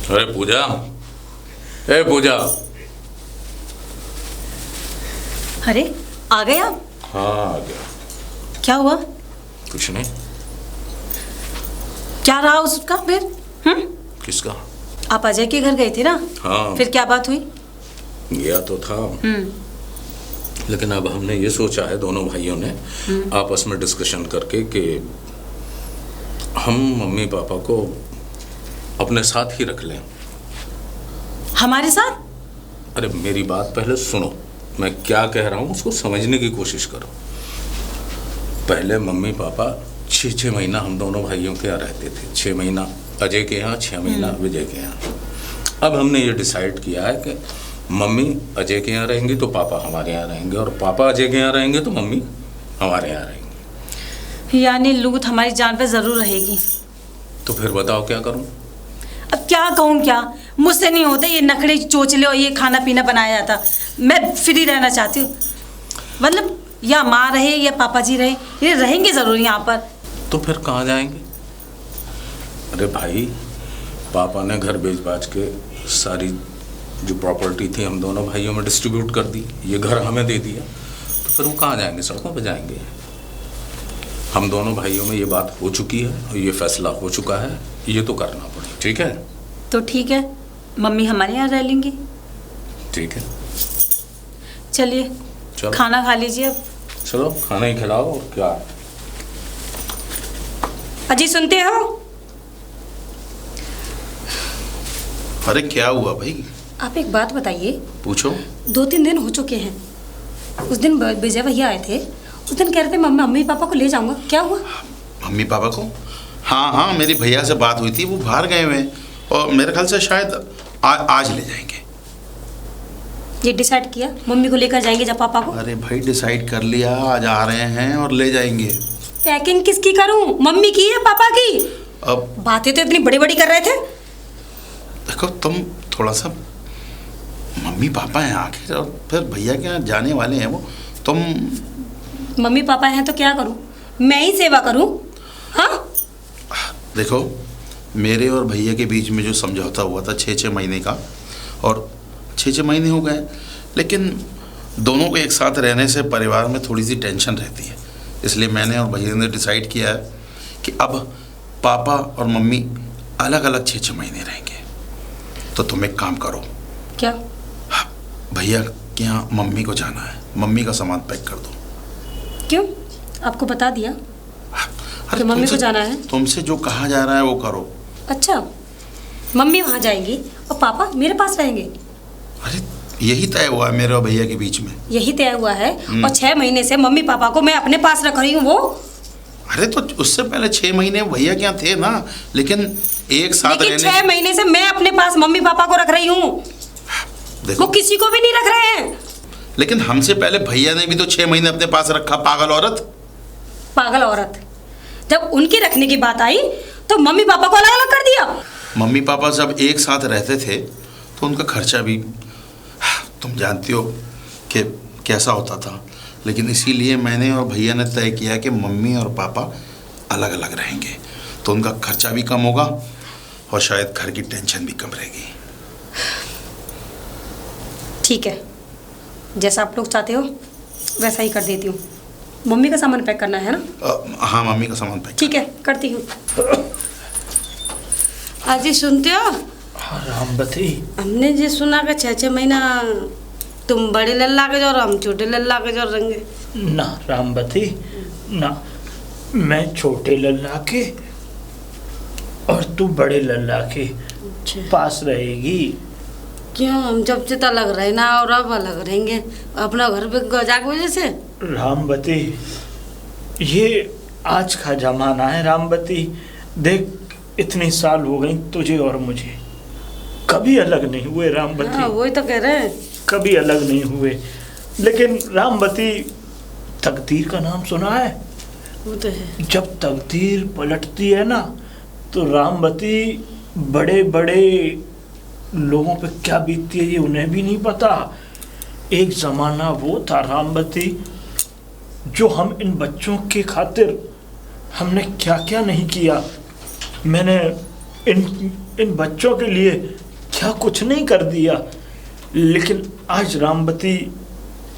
अरे पूजा, ए पूजा। अरे आ गए आप? हाँ आ गया। क्या हुआ? कुछ नहीं। क्या रहा उसका फिर? किसका? आप अजय के घर गए थे ना? हाँ। फिर क्या बात हुई? गया तो था, लेकिन अब हमने ये सोचा है दोनों भाइयों ने आपस में डिस्कशन करके कि हम मम्मी पापा को अपने साथ ही रख लें। हमारे साथ? अरे मेरी बात पहले सुनो, मैं क्या कह रहा हूँ उसको समझने की कोशिश करो। पहले मम्मी पापा 6 महीना हम दोनों भाइयों के यहाँ रहते थे। 6 महीना अजय के यहाँ, 6 महीना विजय के यहाँ। अब हमने ये डिसाइड किया है कि मम्मी अजय के यहाँ रहेंगी तो पापा हमारे यहाँ रहेंगे, और पापा अजय के यहाँ रहेंगे तो मम्मी हमारे यहाँ रहेंगी। यानी लूट हमारी जान पे जरूर रहेगी। तो फिर बताओ क्या करूँ? अब क्या कहूँ क्या? मुझसे नहीं होते ये नखरे चोचले और ये खाना पीना बनाया जाता। मैं फ्री रहना चाहती हूँ। मतलब या माँ रहे या पापा जी रहे, ये रहेंगे जरूर यहाँ पर। तो फिर कहाँ जाएंगे? अरे भाई, पापा ने घर बेच बाच के सारी जो प्रॉपर्टी थी हम दोनों भाइयों में डिस्ट्रीब्यूट कर दी। ये घर हमें दे दिया, तो फिर वो कहाँ जाएंगे? सड़कों पे जाएंगे। हम दोनों भाइयों में ये बात हो चुकी है और ये फैसला हो चुका है, ये तो करना पड़ेगा। ठीक है? तो ठीक है, मम्मी हमारे यहाँ रह लेंगी। ठीक है, चलिए चलो खाना खा लीजिए अब। चलो खाना ही खिलाओ। और क्या? अजी सुनते हो? अरे क्या हुआ भाई? आप एक बात बताइए। पूछो। 2-3 दिन हो चुके हैं। उस दिन विजय भैया आए थे, उस दिन कह रहे थे मम्मी पापा को ले जाऊंगा। क्या हुआ? मम्मी पापा को? हाँ, मेरी भैया से बात हुई थी, वो बाहर गए हुए हैं और मेरे ख्याल से शायद आज ले जाएंगे। ये डिसाइड किया मम्मी को लेकर जाएंगे जब पापा को? अरे भाई डिसाइड कर लिया, आज आ रहे हैं और ले जाएंगे। पैकिंग किसकी करूं, मम्मी की या पापा की? अब बातें तो इतनी बड़ी बड़ी कर रहे थे। देखो तुम थोड़ा सा, मम्मी पापा हैं आखिर, और फिर भैया के यहाँ जाने वाले हैं वो। तुम मम्मी पापा हैं तो क्या करूं, मैं ही सेवा करूं? हाँ देखो, मेरे और भैया के बीच में जो समझौता हुआ था 6 महीने का, और 6 महीने हो गए, लेकिन दोनों को एक साथ रहने से परिवार में थोड़ी सी टेंशन रहती है। इसलिए मैंने और भैया ने डिसाइड किया है कि अब पापा और मम्मी अलग अलग 6 महीने रहेंगे। तो तुम एक काम करो। क्या? भैया के यहाँ मम्मी को जाना है, मम्मी का सामान पैक कर दो। क्यों? आपको बता दिया अरे कि मम्मी को जाना है? तुमसे जो कहा जा रहा है वो करो। अच्छा, मम्मी वहाँ जाएंगी और पापा मेरे पास रहेंगे? अरे यही तय हुआ है मेरे और भैया के बीच में। यही तय हुआ है? और 6 महीने से मम्मी पापा को मैं अपने पास रख रही हूँ। वो अरे तो उससे पहले 6 महीने भैया के यहाँ थे ना, लेकिन एक साथ रहने। 6 महीने से मैं अपने पास मम्मी पापा को रख रही हूँ। वो किसी को भी नहीं रख रहे हैं। लेकिन हमसे पहले भैया ने भी तो 6 महीने अपने पास रखा। पागल औरत। पागल औरत। जब उनकी रखने की बात आई तो मम्मी पापा को अलग अलग कर दिया। मम्मी पापा जब एक साथ रहते थे तो उनका खर्चा भी तुम जानती हो कि कैसा होता था। लेकिन इसीलिए मैंने और भैया ने तय किया कि मम्मी और पापा अलग अलग रहेंगे, तो उनका खर्चा भी कम होगा और शायद घर की टेंशन भी कम रहेगी। ठीक है, जैसा आप लोग चाहते हो वैसा ही कर देती हूँ। मम्मी का सामान पैक करना है ना? हाँ, मम्मी का सामान पैक। ठीक है, करती हूँ। अजी सुनते हो? हाँ रामबती। हमने जी सुना कि 6 महीना तुम बड़े लल्ला के जो और हम छोटे लल्ला के जो रहेंगे। ना रामबती ना, मैं छोटे लल्ला के और तू बड़े लल्ला के पास रहेगी। क्यों? हम जब से अलग रहे ना और अब अलग रहेंगे अपना घर पे गजा की वजह से। रामबती, ये आज का जमाना है रामबती। देख, इतने साल हो गए तुझे और मुझे, कभी अलग नहीं हुए रामबती। हाँ, वही तो कह रहे हैं, कभी अलग नहीं हुए। लेकिन रामबती, तकदीर का नाम सुना है? वो तो है। जब तकदीर पलटती है ना तो रामबती बड़े बड़े लोगों पे क्या बीतती है ये उन्हें भी नहीं पता। एक ज़माना वो था रामबती, जो हम इन बच्चों के खातिर हमने क्या क्या नहीं किया। मैंने इन बच्चों के लिए क्या कुछ नहीं कर दिया, लेकिन आज रामवती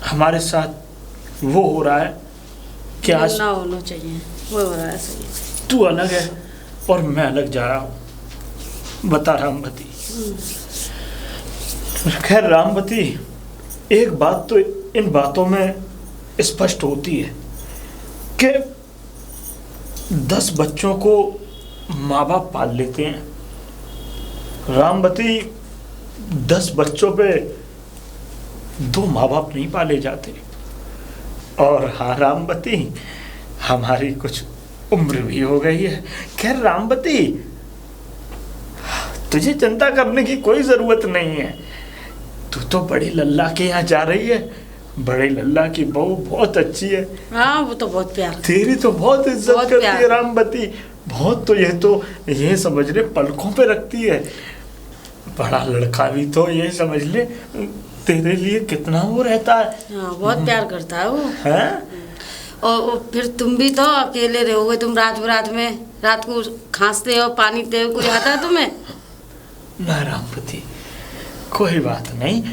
हमारे साथ वो हो रहा है कि आज ना होना चाहिए, वो हो रहा है सही। तू अलग है और मैं अलग जा रहा हूँ। बता रामवती। खैर रामवती, एक बात तो इन बातों में स्पष्ट होती है कि 10 बच्चों को माँ बाप पाल लेते हैं। रामवती, 10 बच्चों पे 2 माँ बाप नहीं पाले जाते। और हाँ रामवती, हमारी कुछ उम्र भी हो गई है। खैर रामवती, तुझे चिंता करने की कोई जरूरत नहीं है। तू तो बड़ी लल्ला के यहाँ जा रही है। बड़े लल्ला की बहू बहुत अच्छी है। हाँ, वो तो बहुत प्यार। तेरी तो बहुत इज्जत बहुत करती प्यार। है रामवती। बहुत, तो ये समझ ले पलकों पे रखती है। बड़ा लड़का भी तो ये समझ ले तेरे लिए कितना वो रहता है। हाँ, बहुत प्यार करता है वो। हैं? और फिर तुम भी तो अकेले रहोगे, तुम रात को खांसते हो, पानी देते हो, कोई आता है तुम्हें? ना रामवती, कोई बात नहीं।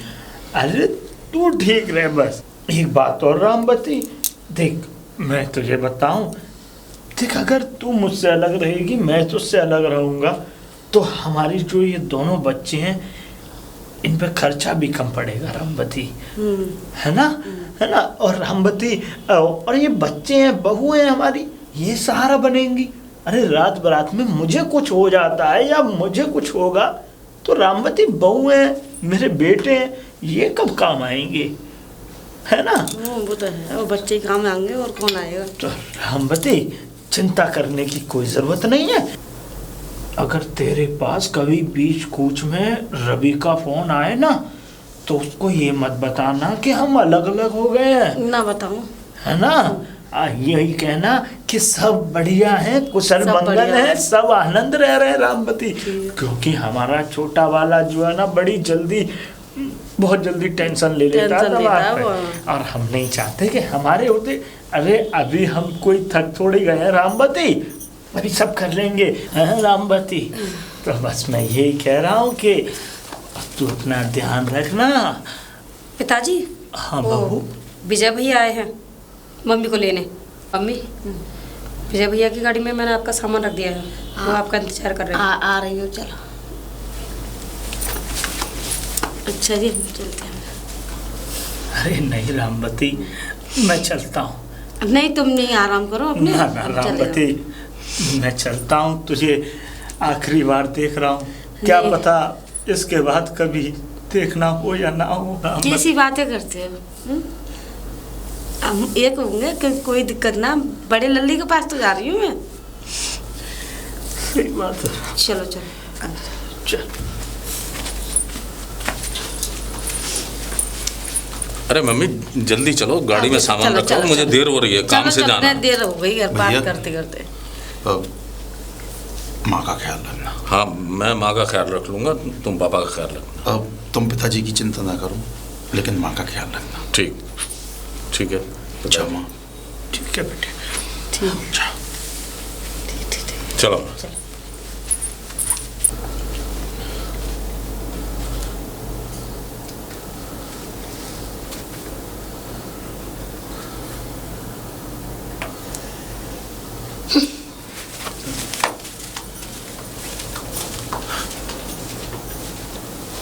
अरे तू ठीक रहे बस। एक बात और रामवती, देख मैं तुझे बताऊं, देख अगर तू मुझसे अलग रहेगी, मैं तुझसे अलग रहूंगा, तो हमारी जो ये दोनों बच्चे हैं इन पे खर्चा भी कम पड़ेगा रामवती, है ना? है ना? और रामवती, और ये बच्चे हैं, बहू हैं हमारी, ये सहारा बनेंगी। अरे रात बरात में मुझे कुछ हो जाता है या मुझे कुछ होगा तो रामवती बहू हैं, मेरे बेटे हैं, ये कब काम आएंगे, है ना? वो तो है, वो बच्चे ही काम आएंगे और कौन आएगा। तो रामवती, चिंता करने की कोई जरूरत नहीं है। अगर तेरे पास कभी बीच कूच में रवि का फोन आए ना, तो उसको ये मत बताना कि हम अलग अलग हो गए हैं, ना बताऊं, है ना? यही कहना कि सब बढ़िया है, कुशल सब मंगल बढ़िया है, है। सब आनंद रह रहे हैं रामवती। क्योंकि हमारा छोटा वाला जो है ना, बहुत जल्दी टेंशन ले लेता है टेंशन दिमाग लेता है पे। वो। और हम नहीं चाहते कि हमारे होते, अरे अभी हम कोई थक थोड़ी गए हैं रामवती, अभी सब कर लेंगे, हैं रामवती? तो बस मैं यही कह रहा हूँ कि तू अपना ध्यान रखना। पिताजी। हाँ वो बहू। विजय भैया आए हैं मम्मी को लेने। मम्मी, विजय भैया की गाड़ी में मैंने आपका सामान रख दिया है, वो आपका इंतजार कर रहे हैं। आ रही हो, चलो। अच्छा जी, चलते हैं। अरे नहीं रामवती, मैं चलता हूँ। नहीं, तुम नहीं, आराम करो अपने। ना ना चले जाओ। रामवती, मैं चलता हूँ, तुझे आखिरी बार देख रहा हूँ। क्या नहीं। पता इसके बाद कभी देखना हो या ना हो रामवती। कैसी बातें करते हो? हम एक होंगे कि कोई दिक्कत ना, बड़े लल्ली के पास तो जा रही हूँ मैं। सही बात है। चलो चलो। चल। अरे मम्मी जल्दी चलो, गाड़ी में सामान चलो, रखो, चलो, मुझे चलो। देर हो रही है, काम से जाना। देर हो गई यार, भैया। बात करते करते। माँ का ख्याल रखना। हाँ, मैं माँ का ख्याल रख लूँगा, तुम पापा का ख्याल रखना। अब तुम पिताजी की चिंता ना करो, लेकिन माँ का ख्याल रखना। ठीक है। अच्छा माँ, ठीक है बेटे। ठीक अच्छा। ठीक। चलो।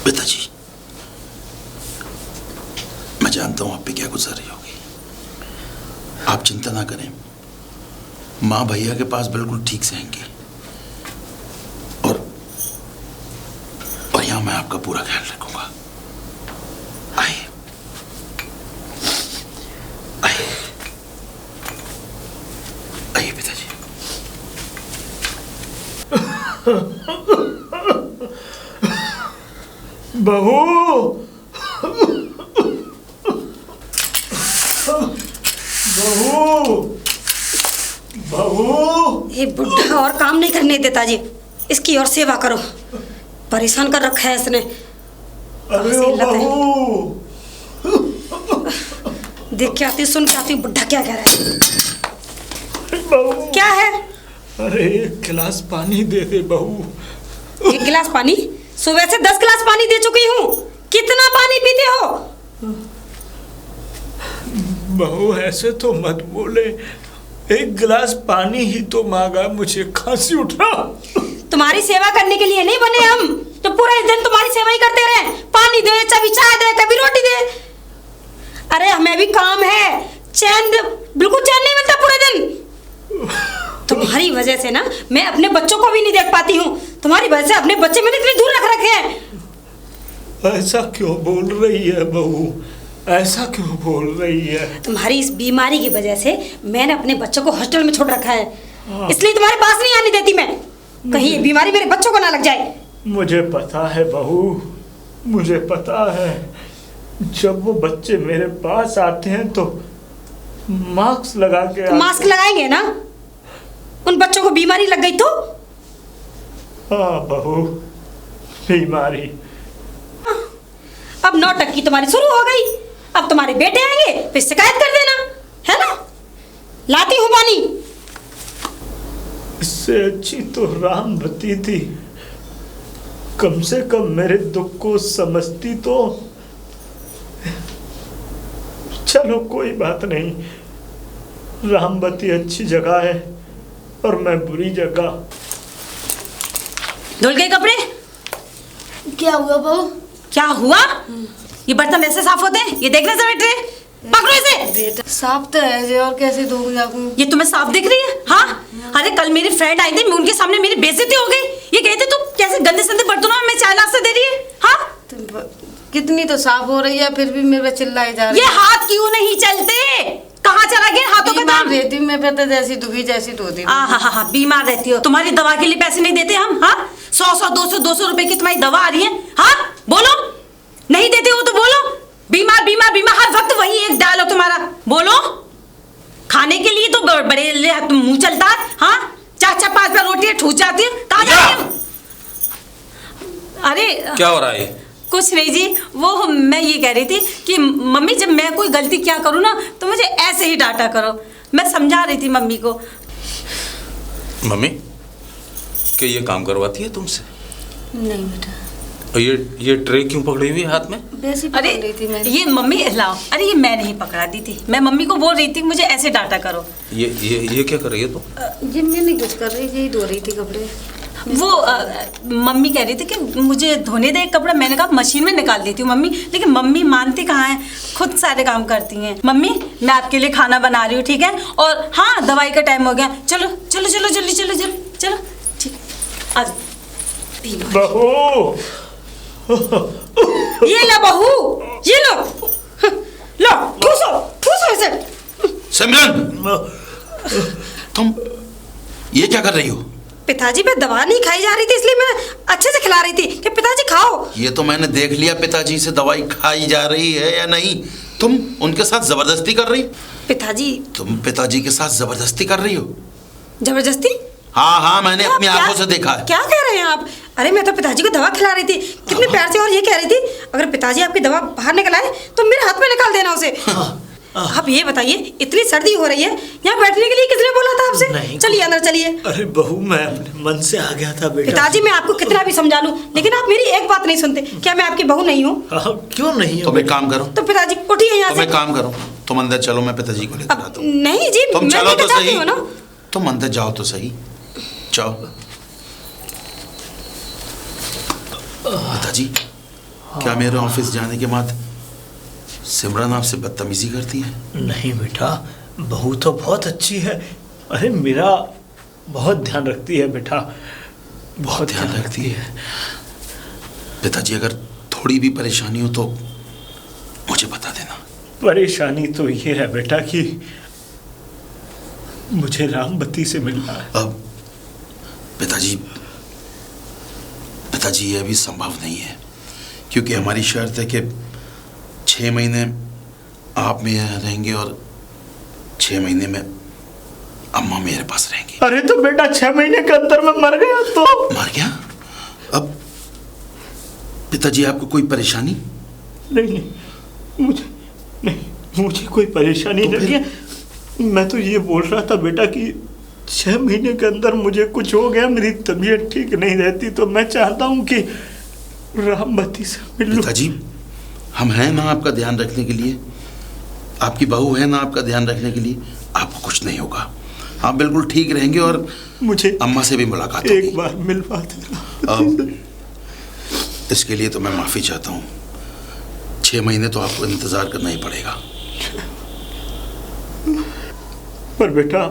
पिताजी, मैं जानता हूं आप पे क्या गुजर रही होगी। आप चिंता ना करें, माँ भैया के पास बिल्कुल ठीक से आएंगे, और यहां मैं आपका पूरा ख्याल रखूंगा। आइए आइए आइए पिताजी। बहू, बहू, बहू। ये बुढ़ा और काम नहीं करने देता जी, इसकी और सेवा करो। परेशान कर रखा है इसने। अरे ओ बहू। देख के आती, सुन के आती, बुढ़ा क्या कह रहा है? बहू, क्या है? अरे एक गिलास पानी दे दे बहू। 1 गिलास पानी? सुबह से 10 गिलास पानी दे चुकी हूँ। कितना पानी पीते हो? बहू ऐसे तो मत बोले, 1 गिलास पानी ही तो मांगा, मुझे खांसी उठा। तुम्हारी सेवा करने के लिए नहीं बने हम, तो पूरा दिन तुम्हारी सेवा ही करते रहे। पानी दे, कभी चाय दे, कभी रोटी दे। अरे हमें भी काम है, बिल्कुल चैन नहीं मिलता पूरे दिन। तुम्हारी वजह से ना मैं अपने बच्चों को भी नहीं देख पाती हूँ। तुम्हारी वजह से अपने बच्चे मैंने इतनी दूर रख रखे हैं। ऐसा क्यों बोल रही है बहू, ऐसा क्यों बोल रही है? तुम्हारी इस बीमारी की वजह से मैंने अपने बच्चों को हॉस्टल में छोड़ रखा है, इसलिए तुम्हारे पास नहीं आने देती मैं, कहीं ये बीमारी मेरे बच्चों को ना लग जाए। मुझे पता है बहू, मुझे पता है। जब वो बच्चे मेरे पास आते हैं तो मास्क लगा के तो मास्क लगाएंगे ना? उन बच्चों को बीमारी लग गई तो? हाँ बहू, बीमारी। अब नौटंकी तुम्हारी शुरू हो गई। अब तुम्हारे बेटे आएंगे फिर शिकायत कर देना, है ना? लाती हूँ पानी। इससे अच्छी तो रामवती थी, कम से कम मेरे दुख को समझती तो। चलो कोई बात नहीं, रामवती अच्छी जगह है और मैं बुरी जगह। धुल गए कपड़े? क्या हुआ बहू? क्या हुआ? ये बर्तन ऐसे साफ होते हैं? ये देखना जरा ट्रे, पकड़ो इसे। बेटा साफ तो है जे, और कैसे धोऊंगा? ये तुम्हें साफ दिख रही है? हाँ, अरे कल मेरी फ्रेंड आई थी, उनके सामने मेरी बेइज्जती हो गई। ये कहते तू कैसे गंदे संदे बर्तनों में चाय नाश्ता दे रही है? हाँ, कितनी तो साफ हो रही है, फिर भी मेरे पे चिल्लाई जा रही ये हाथ क्यों नहीं चलते? कहाँ चला गया हाथों का दाम? रहती मैं पता जैसी दुखी जैसी तो होती। हाँ, बीमार रहती हो। तुम्हारी दवा के लिए पैसे नहीं देते हम? हाँ, 100 रुपए की तुम्हारी दवा आ रही है। हाँ बोलो, नहीं देते हो तो बोलो। बीमार बीमार बीमार, हर वक्त वही एक डायलॉग तुम्हारा। बोलो, खाने के लिए तो बड़े मुंह चलता है। हाँ, 4-4 5 रोटियां ठूस जाती है। कहाँ जा रही हो? अरे क्या हो रहा है? कुछ नहीं जी, वो मैं ये कह रही थी कि मम्मी जब मैं कोई गलती क्या करूँ ना तो मुझे ऐसे ही डांटा करो। मैं समझा रही थी मम्मी को। मम्मी क्या ये काम करवाती है तुमसे? नहीं बेटा। और ये ट्रे क्यों पकड़ी हुई है हाथ में? वैसी अरे पकड़ रही थी मैं। ये मम्मी लाओ। अरे ये मैं नहीं पकड़ा दी थी, मैं मम्मी को बोल रही थी मुझे ऐसे डांटा करो। ये क्या कर रही है तुम? ये मैं नहीं कुछ कर रही थी, धो रही थी कपड़े। वो मम्मी कह रही थी कि मुझे धोने दे कपड़ा। मैंने कहा मशीन में निकाल देती हूँ मम्मी, लेकिन मम्मी मानती कहाँ है, खुद सारे काम करती हैं। मम्मी मैं आपके लिए खाना बना रही हूँ, ठीक है? और हाँ, दवाई का टाइम हो गया, चलो चलो चलो जल्दी चलो जल्दी चलो, ठीक आ जाओ। बहू, ये लो बहू, ये लो, लो ठूसो इसे। सिमरन, तुम ये क्या कर रही हो? पिताजी पे दवा नहीं खाई जा रही थी, इसलिए मैं अच्छे से खिला रही थी कि पिताजी खाओ। ये तो मैंने देख लिया पिताजी से दवाई खाई जा रही है या नहीं। तुम उनके साथ जबरदस्ती कर रही? पिताजी, तुम पिताजी के साथ जबरदस्ती कर रही हो? जबरदस्ती? हाँ, मैंने अपनी क्या- आंखों से देखा है। क्या कह रहे हैं आप? अरे मैं तो पिताजी को दवा खिला रही थी कितने प्यार से, और ये कह रही थी अगर पिताजी आपकी दवा बाहर निकल आए तो मेरे हाथ में निकाल देना उसे। आप ये बताइए, इतनी सर्दी हो रही है, यहाँ बैठने के लिए किसने बोला था आपसे? नहीं। चलिए अंदर चलिए। अरे बहू, मैं अपने मन से आ गया था बेटा। पिताजी मैं आपको कितना भी समझा लूं, लेकिन आप मेरी एक बात नहीं सुनते। क्या मैं आपकी बहू नहीं हूँ? हाँ, क्यों नहीं? तुम एक काम करो, तो पिताजी उठिए यहाँ तुम से। एक काम करो, तुम अंदर चलो, मैं पिताजी को लेकर अब आता हूँ। नहीं जी, तुम मैं चलो लेकर तो जाती सही, हूँ ना। तुम अंदर जाओ तो सही, जाओ। पिताजी, क्या मेरे ऑफिस जाने के बाद सिमरन आपसे बदतमीजी करती है? नहीं बेटा, बहू तो बहुत अच्छी है। अरे मेरा बहुत ध्यान रखती है बेटा, बहुत ध्यान रखती है। पिताजी, अगर थोड़ी भी परेशानी हो तो मुझे बता देना। परेशानी तो ये है बेटा कि मुझे रामवती से मिलना है। अब पिताजी, ये अभी संभव नहीं है, क्योंकि हमारी शर्त है कि 6 महीने आप मेरे रहेंगे और 6 महीने में अम्मा मेरे पास रहेंगी। अरे तो बेटा 6 महीने के अंदर में मर गया तो? मर गया? अब पिताजी आपको कोई परेशानी? नहीं, मुझे कोई परेशानी तो नहीं है। मैं तो ये बोल रहा था बेटा कि 6 महीने के अंदर मुझे कुछ हो गया, मेरी तबीयत ठीक नहीं रहती, तो मैं चाहता हूँ कि रामवती से मिल लूं। पिताजी, हम हैं ना आपका ध्यान रखने के लिए, आपकी बहू है ना आपका ध्यान रखने के लिए। आपको कुछ नहीं होगा, आप बिल्कुल ठीक रहेंगे और मुझे अम्मा से भी मुलाकात होगी। एक बार मिलवा देना। अब इसके लिए तो मैं माफ़ी चाहता हूँ। 6 महीने तो आपको इंतज़ार करना ही पड़ेगा। पर बेटा,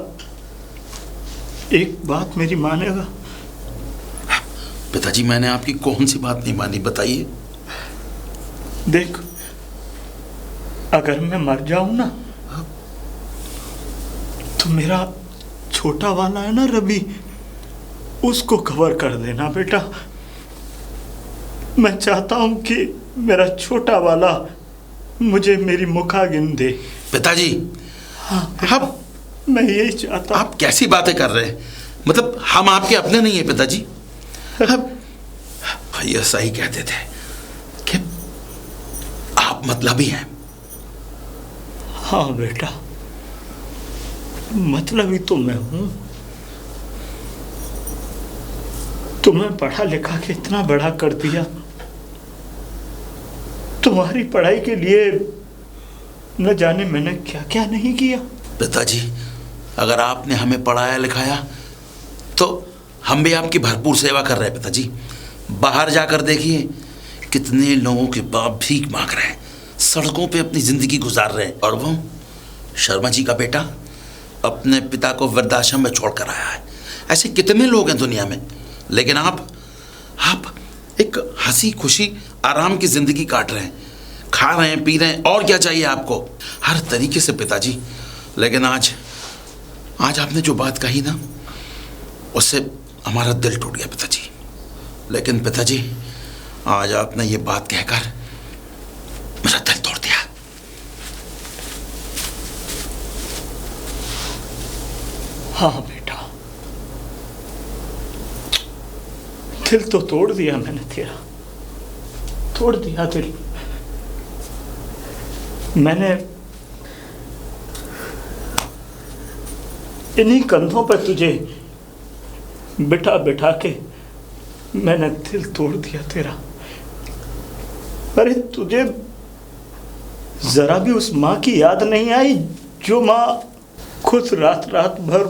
एक बात मेरी मानेगा? पिताजी, मैंने आपकी कौन सी बात नहीं मानी, बताइए। देख, अगर मैं मर जाऊं ना, तो मेरा छोटा वाला है ना रवि, उसको कवर कर देना बेटा। मैं चाहता हूं कि मेरा छोटा वाला मुझे मेरी मुखागिन दे। पिताजी, अब मैं यही चाहता हूं। आप कैसी बातें कर रहे हैं? मतलब हम आपके अपने नहीं है पिताजी। अब भैया सही कहते थे कि आप मतलबी हैं। हाँ बेटा, मतलबी तो मैं हूं। तुम्हें पढ़ा लिखा के इतना बड़ा कर दिया, तुम्हारी पढ़ाई के लिए न जाने मैंने क्या क्या नहीं किया। पिताजी, अगर आपने हमें पढ़ाया लिखाया तो हम भी आपकी भरपूर सेवा कर रहे हैं। पिताजी, बाहर जाकर देखिए, कितने लोगों के बाप भीख मांग रहे हैं, सड़कों पे अपनी जिंदगी गुजार रहे हैं, और वो शर्मा जी का बेटा अपने पिता को वृद्धाश्रम में छोड़कर आया है। ऐसे कितने लोग हैं दुनिया में, लेकिन आप एक हंसी खुशी आराम की जिंदगी काट रहे हैं, खा रहे हैं, पी रहे हैं, और क्या चाहिए आपको, हर तरीके से पिताजी। लेकिन आज आपने जो बात कही ना, उससे हमारा दिल टूट गया पिताजी। लेकिन पिताजी, आज आपने ये बात कहकर मेरा दिल तोड़ दिया। हाँ बेटा, दिल तो तोड़ दिया मैंने तेरा, तोड़ दिया दिल। मैंने इन्हीं कंधों पर तुझे बिठा बिठा के मैंने दिल तोड़ दिया तेरा। अरे तुझे जरा भी उस माँ की याद नहीं आई जो माँ खुद रात रात भर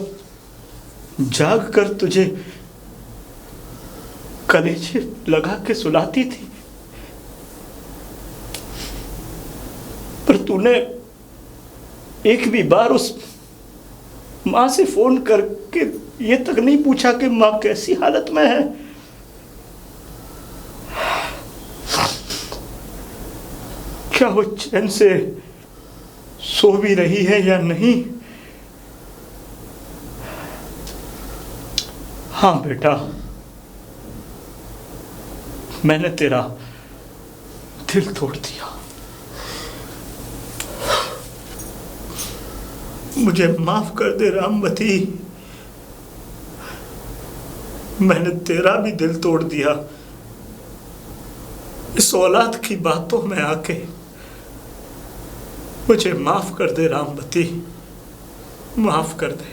जाग कर तुझे कलेजे लगा के सुलाती थी? पर तूने एक भी बार उस माँ से फोन करके ये तक नहीं पूछा कि माँ कैसी हालत में है? क्या वो चैन से सो भी रही है या नहीं? हाँ बेटा, मैंने तेरा दिल तोड़ दिया। मुझे माफ कर दे रामवती, मैंने तेरा भी दिल तोड़ दिया इस औलाद की बातों में आके। मुझे माफ कर दे रामवती, माफ कर दे।